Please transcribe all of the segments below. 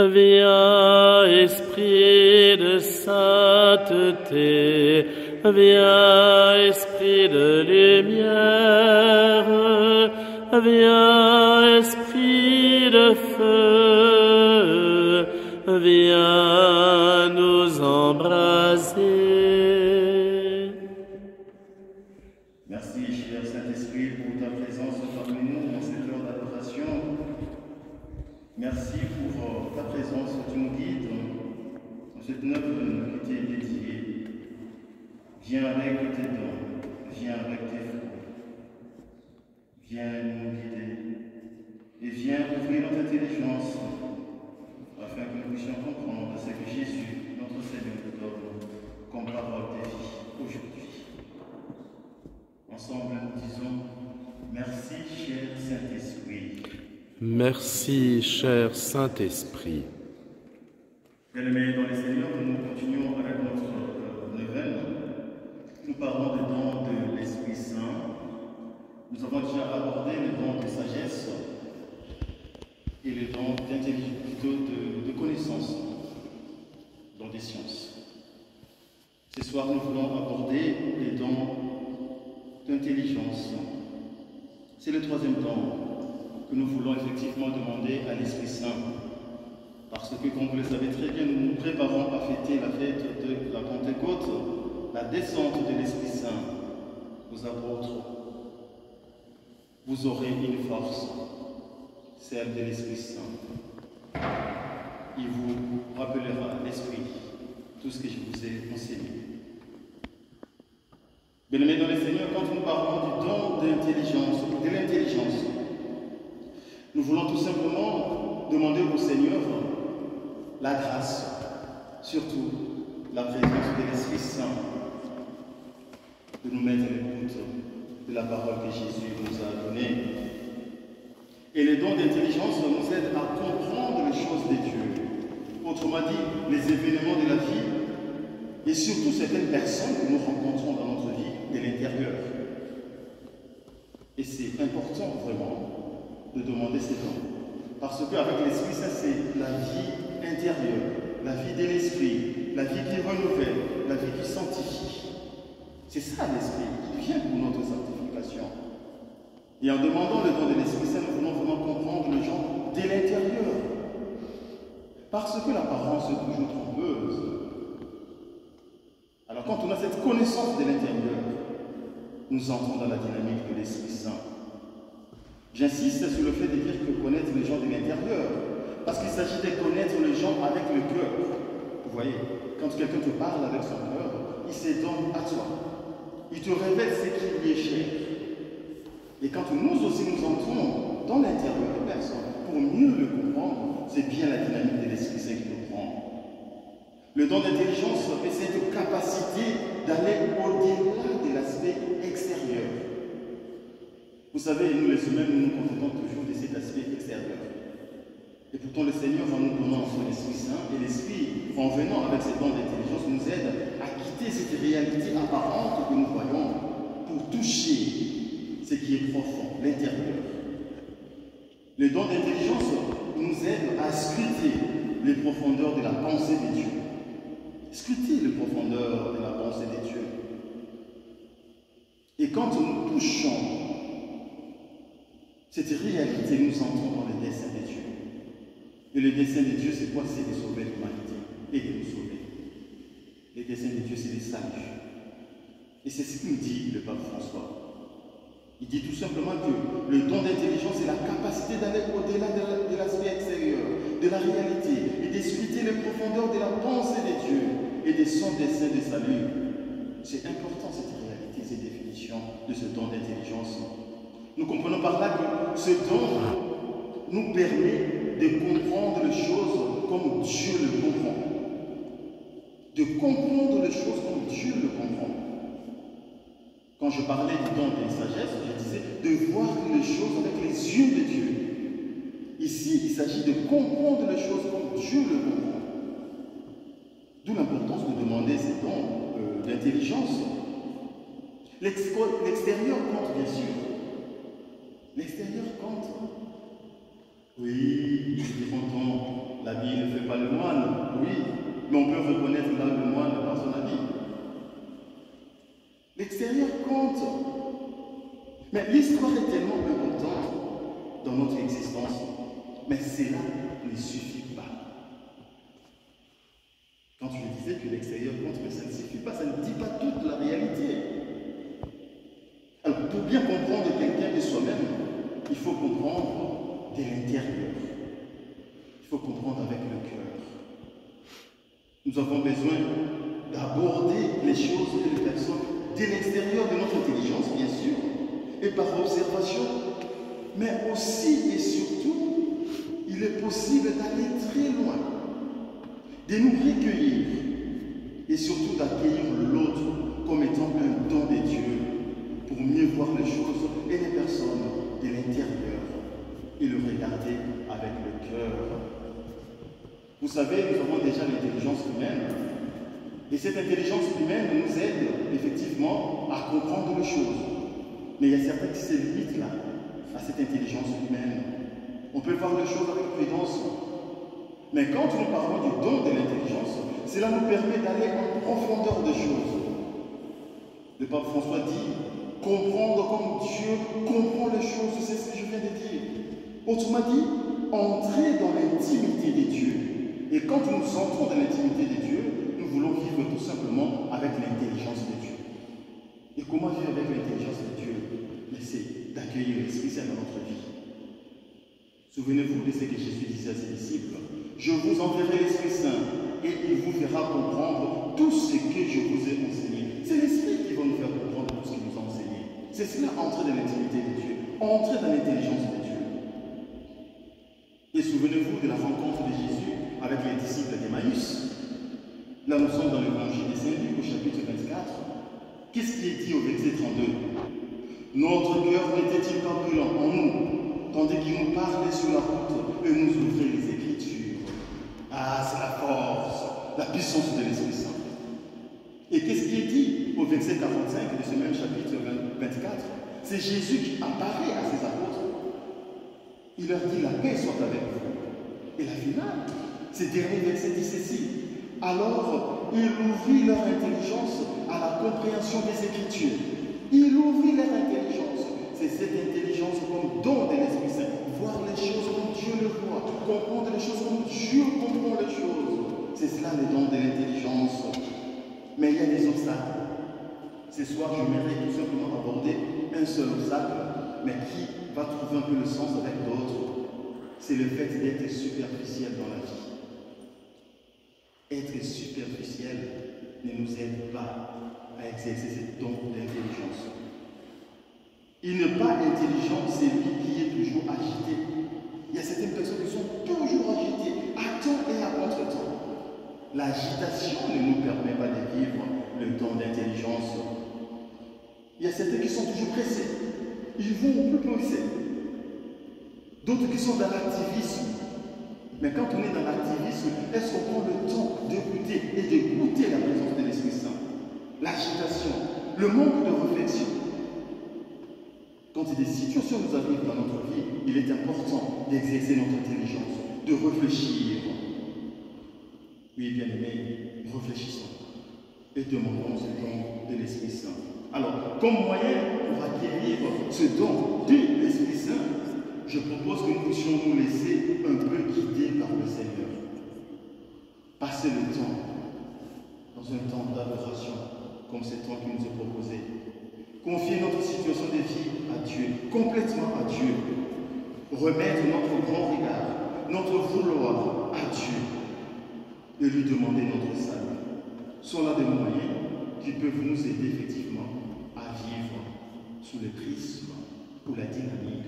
Viens, Esprit de sainteté, viens, Esprit de lumière, viens, Esprit de feu, viens nous embraser. Merci, cher Saint-Esprit, pour ta présence parmi nous dans cette heure d'adoration. Merci pour ta présence, tu nous guides dans cette œuvre qui t'est dédiée. Viens avec tes dons, viens avec tes fruits. Viens nous guider et viens ouvrir notre intelligence afin que nous puissions comprendre ce que Jésus, notre Seigneur, nous donne comme parole de vie aujourd'hui. Ensemble, nous disons merci, cher Saint-Esprit. Merci, cher Saint-Esprit. Bien-aimés dans les Seigneurs, nous continuons avec notre neuvaine. Nous parlons des dons de l'Esprit Saint. Nous avons déjà abordé les dons de sagesse et les dons d'intelligence, plutôt de connaissance, dons des sciences. Ce soir, nous voulons aborder les dons d'intelligence. C'est le troisième don que nous voulons effectivement demander à l'Esprit Saint. Parce que, comme vous le savez très bien, nous nous préparons à fêter la fête de la Pentecôte, la descente de l'Esprit Saint aux apôtres. Vous aurez une force, celle de l'Esprit Saint. Il vous rappellera à l'Esprit tout ce que je vous ai enseigné. Bien-aimés dans les Seigneurs, quand nous parlons du don d'intelligence, de l'intelligence, nous voulons tout simplement demander au Seigneur la grâce, surtout la présence de l'Esprit Saint, de nous mettre à l'écoute de la parole que Jésus nous a donnée. Et les dons d'intelligence nous aident à comprendre les choses de Dieu. Autrement dit, les événements de la vie et surtout certaines personnes que nous rencontrons dans notre vie de l'intérieur. Et c'est important vraiment de demander ces dons. Parce qu'avec l'Esprit Saint, c'est la vie intérieure, la vie de l'Esprit, la vie qui renouvelle, la vie qui sanctifie. C'est ça l'Esprit qui vient pour notre sanctification. Et en demandant le don de l'Esprit Saint, nous voulons vraiment comprendre les gens de l'intérieur. Parce que l'apparence est toujours trompeuse. Alors quand on a cette connaissance de l'intérieur, nous entrons dans la dynamique de l'Esprit Saint. J'insiste sur le fait de dire que connaître les gens de l'intérieur, parce qu'il s'agit de connaître les gens avec le cœur. Vous voyez, quand quelqu'un te parle avec son cœur, il se donne à toi. Il te révèle ce qui lui est cher. Et quand nous aussi nous entrons dans l'intérieur de personne, pour mieux le comprendre, c'est bien la dynamique de l'Esprit Saint qui nous prend. Le don d'intelligence est cette capacité d'aller au-delà de l'aspect extérieur. Vous savez, nous les humains, nous nous contentons toujours de cet aspect extérieur. Et pourtant, le Seigneur, en nous donnant son Esprit Saint, et l'Esprit, en venant avec ses dons d'intelligence, nous aide à quitter cette réalité apparente que nous voyons pour toucher ce qui est profond, l'intérieur. Les dons d'intelligence nous aident à scruter les profondeurs de la pensée de Dieu. Scruter les profondeurs de la pensée de Dieu. Et quand nous touchons cette réalité, nous entrons dans le dessein de Dieu. Et le dessein de Dieu, c'est quoi? C'est de sauver l'humanité et de nous sauver. Le dessein de Dieu, c'est le salut. Et c'est ce qu'il dit le pape François. Il dit tout simplement que le don d'intelligence, c'est la capacité d'aller au-delà de l'aspect extérieur, de la réalité, et d'expliquer les profondeurs de la pensée de Dieu et de son dessein de salut. C'est important cette réalité, cette définition de ce don d'intelligence. Nous comprenons par là que ce don nous permet de comprendre les choses comme Dieu le comprend. De comprendre les choses comme Dieu le comprend. Quand je parlais du don de sagesse, je disais de voir les choses avec les yeux de Dieu. Ici, il s'agit de comprendre les choses comme Dieu le comprend. D'où l'importance de demander ces dons d'intelligence. L'extérieur compte, bien sûr. L'extérieur compte. Oui, nous entendons l'habit ne fait pas le moine, oui, mais on peut reconnaître là le moine par son habit. L'extérieur compte. Mais l'histoire est tellement importante dans notre existence, mais cela ne suffit pas. Quand je disais que l'extérieur compte, mais ça ne suffit pas, ça ne dit pas toute la réalité. Alors, pour bien comprendre quelqu'un de soi-même, il faut comprendre de l'intérieur. Il faut comprendre avec le cœur. Nous avons besoin d'aborder les choses et les personnes de l'extérieur de notre intelligence, bien sûr, et par observation, mais aussi et surtout, il est possible d'aller très loin, de nous recueillir et surtout d'accueillir l'autre comme étant un don de Dieu pour mieux voir les choses et les personnes de l'intérieur et le regarder avec le cœur. Vous savez, nous avons déjà l'intelligence humaine et cette intelligence humaine nous aide effectivement à comprendre les choses. Mais il y a certains qui se limitent là, à cette intelligence humaine. On peut voir les choses avec prudence. Mais quand nous parlons du don de l'intelligence, cela nous permet d'aller en profondeur des choses. Le pape François dit, comprendre comme Dieu comprend les choses, c'est ce que je viens de dire. Autrement dit, entrer dans l'intimité de Dieu. Et quand nous entrons dans l'intimité de Dieu, nous voulons vivre tout simplement avec l'intelligence de Dieu. Et comment vivre avec l'intelligence de Dieu? Mais c'est d'accueillir l'Esprit Saint dans notre vie. Souvenez-vous de ce que Jésus disait à ses disciples. Je vous enverrai l'Esprit Saint et il vous fera comprendre tout ce que je vous ai enseigné. C'est l'Esprit qui va nous faire comprendre tout ce qu'il nous a enseigné. C'est cela, entrer dans l'intimité de Dieu, entrer dans l'intelligence de Dieu. Et souvenez-vous de la rencontre de Jésus avec les disciples d'Emmaüs. Là, nous sommes dans l'évangile de Saint-Luc au chapitre 24. Qu'est-ce qui est dit au verset 32? Notre cœur n'était-il pas brûlant en nous, tandis qu'il nous parlait sur la route et nous ouvrait les Écritures? Ah, c'est la force, la puissance de l'Esprit Saint. Et qu'est-ce qui est dit au verset 45 de ce même chapitre 24? C'est Jésus qui apparaît à ses apôtres. Il leur dit, la paix soit avec vous. Et la finale, ce dernier verset dit ceci. Alors, il ouvrit leur intelligence à la compréhension des Écritures. Il ouvrit leur intelligence. C'est cette intelligence comme don de l'Esprit Saint. Voir les choses comme Dieu le voit. Comprendre les choses comme Dieu comprend les choses. C'est cela le don de l'intelligence. Mais il y a des obstacles. Ce soir, j'aimerais tout simplement aborder un seul obstacle, mais qui va trouver un peu le sens avec d'autres. C'est le fait d'être superficiel dans la vie. Être superficiel ne nous aide pas à exercer ce don d'intelligence. Il n'est pas intelligent, c'est lui qui est toujours agité. Il y a certaines personnes qui sont toujours agitées, à temps et à contre-temps. L'agitation ne nous permet pas de vivre le don d'intelligence. Il y a certains qui sont toujours pressés. Ils vont plus pressés. D'autres qui sont dans l'activisme. Mais quand on est dans l'activisme, est-ce qu'on prend le temps d'écouter et de goûter la présence de l'Esprit Saint? L'agitation, le manque de réflexion. Quand des situations nous arrivent dans notre vie, il est important d'exercer notre intelligence, de réfléchir. Oui, bien-aimés, réfléchissons et demandons ce don de l'Esprit Saint. Alors, comme moyen pour acquérir ce don de l'Esprit Saint, je propose que nous puissions nous laisser un peu guider par le Seigneur. Passer le temps dans un temps d'adoration, comme ce temps qui nous est proposé. Confier notre situation de vie à Dieu, complètement à Dieu. Remettre notre grand regard, notre vouloir à Dieu et lui demander notre salut. Sont là des moyens qui peuvent nous aider effectivement à vivre sous le prisme ou la dynamique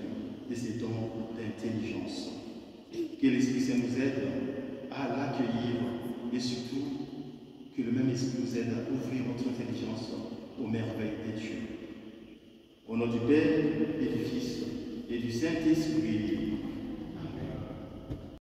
de ces dons d'intelligence. Que l'Esprit Saint nous aide à l'accueillir et surtout que le même Esprit nous aide à ouvrir notre intelligence aux merveilles de Dieu. Au nom du Père et du Fils et du Saint-Esprit.